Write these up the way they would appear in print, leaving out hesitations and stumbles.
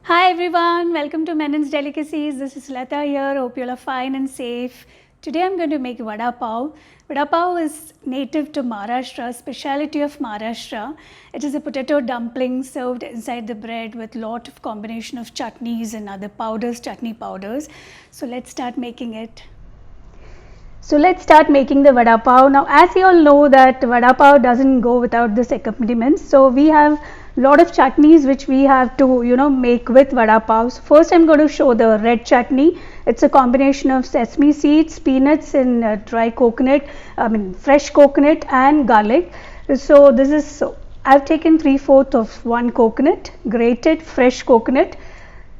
Hi everyone, welcome to Menon's Delicacies. This is Lata here. Hope you all are fine and safe. Today I'm going to make vada pav. Vada pav is native to Maharashtra, speciality of Maharashtra. It is a potato dumpling served inside the bread with lot of combination of chutneys and other powders, chutney powders. So let's start making it. So let's start making the vada pav. Now as you all know that vada pav doesn't go without this accompaniment. So we have lot of chutneys which we have to make with vada pav. So first I'm going to show the red chutney. It's a combination of sesame seeds, peanuts and dry coconut, fresh coconut and garlic. So this is I've taken 3/4 of one coconut, grated fresh coconut,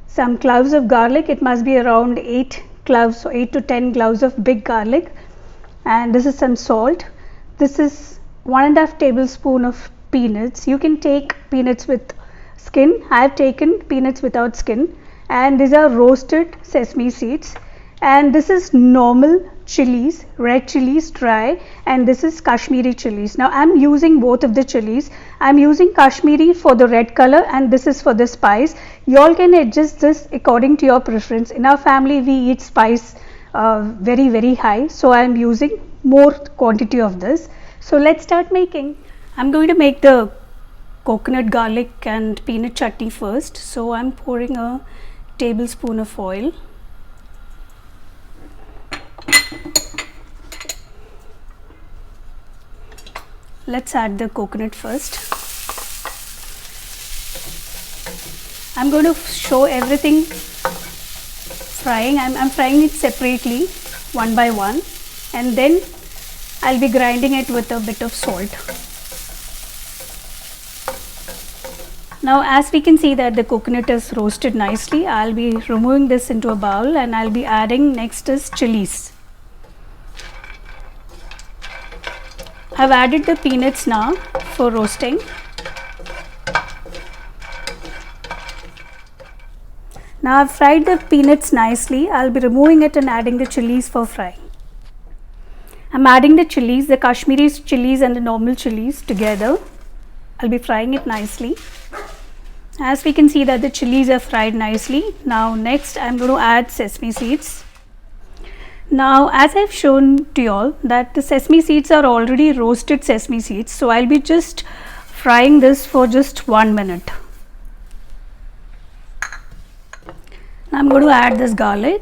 some cloves of garlic. It must be around 8 cloves, so 8 to 10 cloves of big garlic, and this is some salt. This is 1.5 tablespoon of peanuts. You can take peanuts with skin. I have taken peanuts without skin, and these are roasted sesame seeds. And this is normal chilies, red chilies dry, and this is Kashmiri chilies. Now I am using both of the chilies. I am using Kashmiri for the red color and this is for the spice. You all can adjust this according to your preference. In our family we eat spice very high, so I am using more quantity of this. So let's start making. I'm going to make the coconut, garlic and peanut chutney first. So I'm pouring a tablespoon of oil. Let's add the coconut first. I'm going to show everything frying. I'm frying it separately one by one, and then I'll be grinding it with a bit of salt. Now as we can see that the coconut is roasted nicely, I'll be removing this into a bowl and I'll be adding next is chilies. I've added the peanuts now for roasting. Now I've fried the peanuts nicely. I'll be removing it and adding the chilies for frying. I'm adding the chilies, the Kashmiri chilies and the normal chilies together. I'll be frying it nicely. As we can see that the chilies are fried nicely. Now next I'm going to add sesame seeds. Now as I've shown to you all that the sesame seeds are already roasted sesame seeds, so I'll be just frying this for just 1 minute. Now I'm going to add this garlic.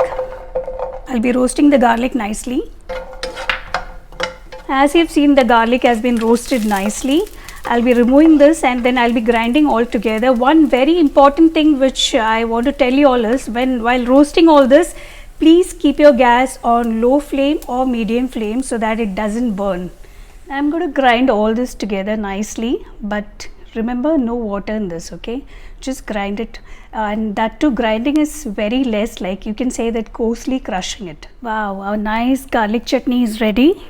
I'll be roasting the garlic nicely. As you've seen, the garlic has been roasted nicely. I'll be removing this and then I'll be grinding all together. One very important thing which I want to tell you all is while roasting all this, please keep your gas on low flame or medium flame so that it doesn't burn. I'm going to grind all this together nicely, but remember no water in this, okay? Just grind it, and that too grinding is very less, like you can say that coarsely crushing it. Wow, our nice garlic chutney is ready.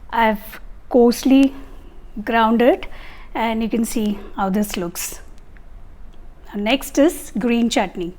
I've coarsely ground it and you can see how this looks. Now next is green chutney.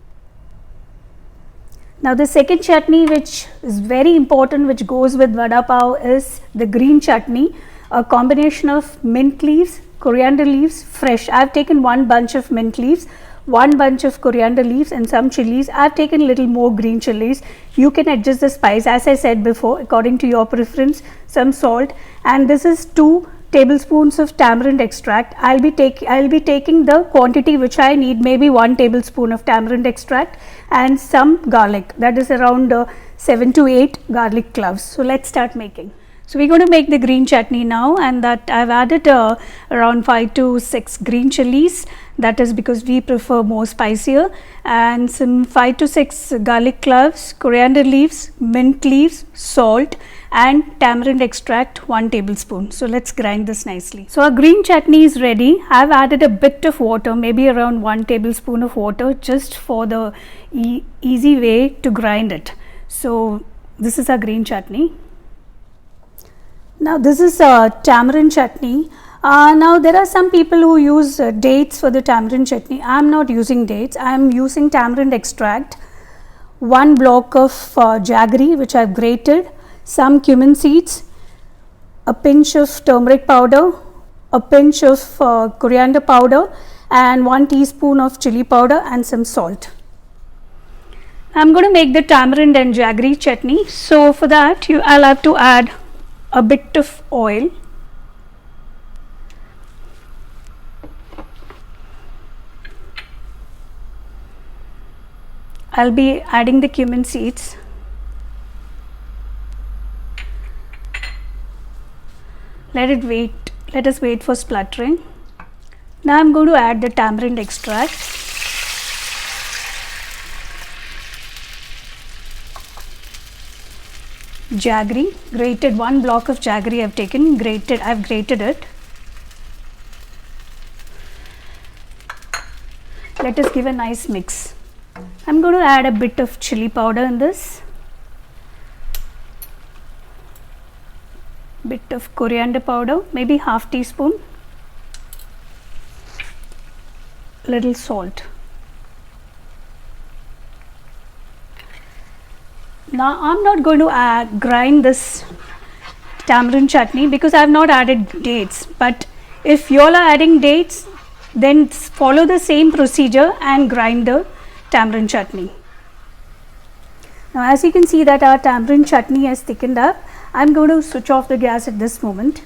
Now the second chutney which is very important, which goes with vada pav, is the green chutney, a combination of mint leaves, coriander leaves, fresh. I've taken one bunch of mint leaves, one bunch of coriander leaves and some chilies. I've taken a little more green chilies. You can adjust the spice as I said before according to your preference, some salt, and this is 2 tablespoons of tamarind extract. I'll be taking the quantity which I need, maybe 1 tablespoon of tamarind extract and some garlic, that is around 7 to 8 garlic cloves. So let's start making. So we're going to make the green chutney now, and that I've added around 5 to 6 green chilies. That is because we prefer more spicier, and some 5 to 6 garlic cloves, coriander leaves, mint leaves, salt and tamarind extract 1 tablespoon. So let's grind this nicely. So our green chutney is ready. I've added a bit of water, maybe around 1 tablespoon of water, just for the easy way to grind it. So this is our green chutney. Now this is tamarind chutney. Now there are some people who use dates for the tamarind chutney. I am not using dates. I am using tamarind extract, 1 block of jaggery which I have grated, some cumin seeds, a pinch of turmeric powder, a pinch of coriander powder and 1 teaspoon of chili powder and some salt. I'm going to make the tamarind and jaggery chutney. So for that I'll have to add a bit of oil. I'll be adding the cumin seeds. Let us wait for spluttering. Now I'm going to add the tamarind extract. Jaggery, grated, 1 block of jaggery I've taken, I've grated it. Let us give a nice mix. I'm going to add a bit of chili powder in this, bit of coriander powder, maybe half teaspoon, little salt. Now I'm not going to grind this tamarind chutney because I have not added dates, but if you all are adding dates, then follow the same procedure and grind the tamarind chutney. Now as you can see that our tamarind chutney has thickened up, I'm going to switch off the gas at this moment.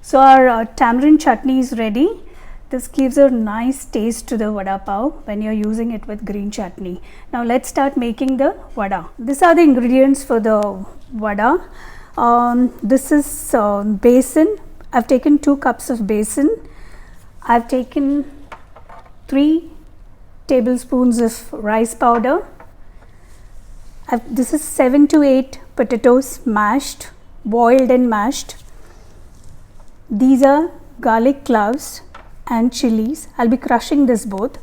So our tamarind chutney is ready. This gives a nice taste to the vada pav when you're using it with green chutney. Now let's start making the vada. These are the ingredients for the vada. This is besan. I've taken 2 cups of besan. I've taken 3 tablespoons of rice powder. This is 7 to 8 potatoes mashed, boiled and mashed. These are garlic cloves and chilies. I'll be crushing this both.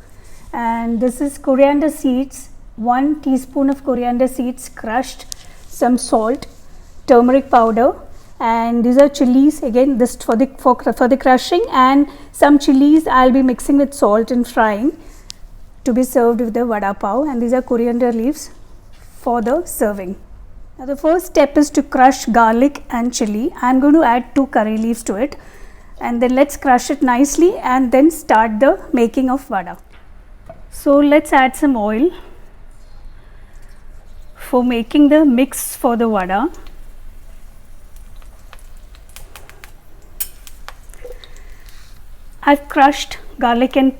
And this is coriander seeds, 1 teaspoon of coriander seeds crushed, some salt, turmeric powder, and these are chilies, again this for the crushing, and some chilies I'll be mixing with salt and frying to be served with the vada pav, and these are coriander leaves for the serving. Now the first step is to crush garlic and chili. I'm going to add 2 curry leaves to it, and then let's crush it nicely and then start the making of vada. So let's add some oil for making the mix for the vada. I've crushed garlic and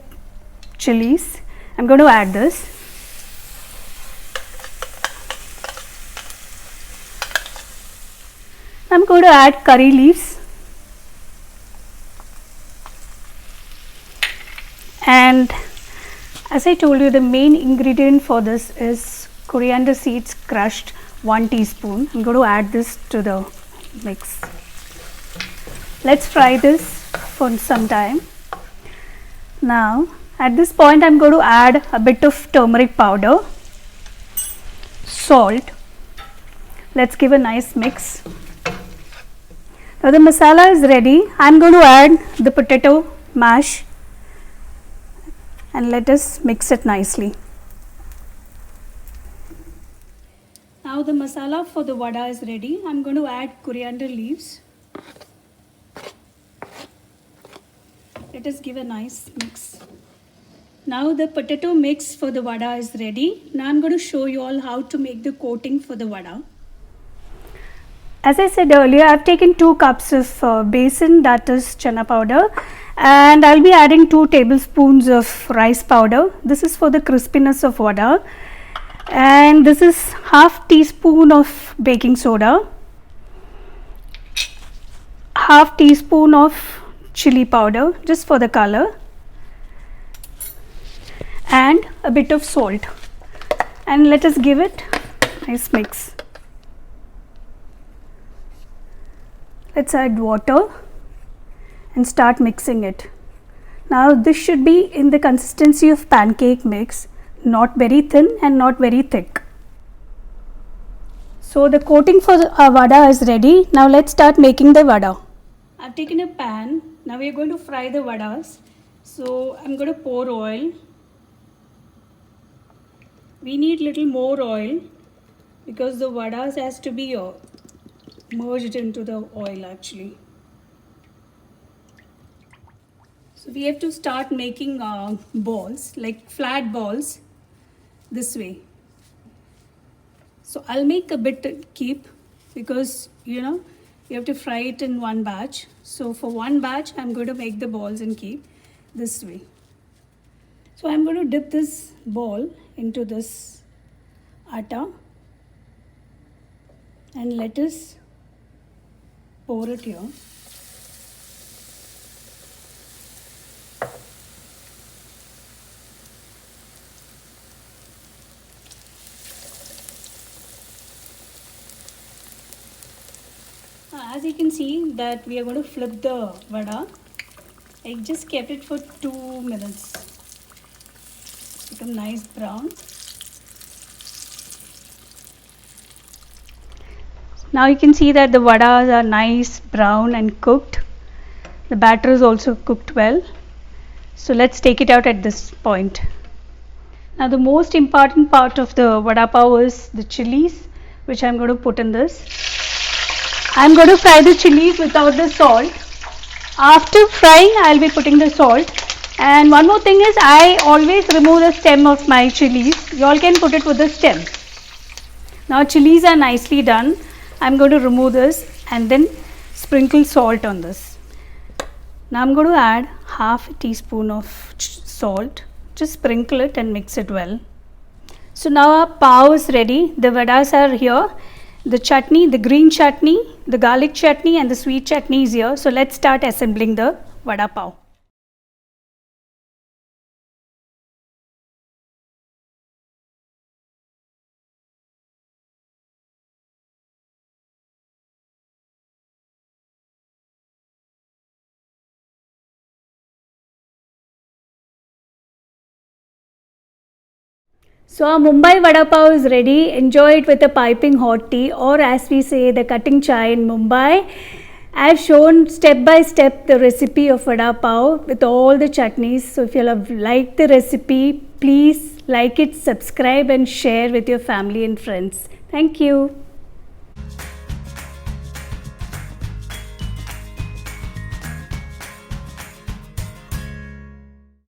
chilies. I'm going to add this. I'm going to add curry leaves and as I told you, the main ingredient for this is coriander seeds crushed, 1 teaspoon. I'm going to add this to the mix. Let's fry this for some time. Now at this point I'm going to add a bit of turmeric powder, salt. Let's give a nice mix. Now the masala is ready. I'm going to add the potato mash and let us mix it nicely. Now the masala for the vada is ready. I'm going to add coriander leaves. Let us give a nice mix. Now the potato mix for the vada is ready. Now I'm going to show you all how to make the coating for the vada. As I said earlier, I've taken 2 cups of besan, that is chana powder, and I'll be adding 2 tablespoons of rice powder. This is for the crispiness of vada, and this is half teaspoon of baking soda, half teaspoon of chili powder just for the color, and a bit of salt, and let us give it a nice mix. Let's add water and start mixing it. Now this should be in the consistency of pancake mix, not very thin and not very thick. So the coating for the vada is ready. Now let's start making the vada. I've taken a pan. Now we are going to fry the vadas. So I'm going to pour oil. We need little more oil because the vadas has to be merged into the oil actually. So we have to start making balls, like flat balls, this way. So I'll make a bit keep, because you have to fry it in one batch. So for one batch I'm going to make the balls and keep this way. So I'm going to dip this ball into this atta and let us pour it here. As you can see that we are going to flip the vada. I just kept it for 2 minutes. Become nice brown. Now you can see that the vadas are nice brown and cooked. The batter is also cooked well. So let's take it out at this point. Now the most important part of the vada pav is the chilies, which I'm going to put in this. I'm going to fry the chilies without the salt. After frying, I'll be putting the salt. And one more thing is, I always remove the stem of my chilies. You all can put it with the stem. Now chilies are nicely done. I'm going to remove this and then sprinkle salt on this. Now I'm going to add half a teaspoon of salt. Just sprinkle it and mix it well. So now our pav is ready. The vadas are here. The chutney, the green chutney, the garlic chutney and the sweet chutney is here. So let's start assembling the vada pav. So our Mumbai vada pav is ready. Enjoy it with a piping hot tea, or as we say, the cutting chai in Mumbai. I have shown step by step the recipe of vada pav with all the chutneys. So if you have liked the recipe, please like it, subscribe and share with your family and friends. Thank you.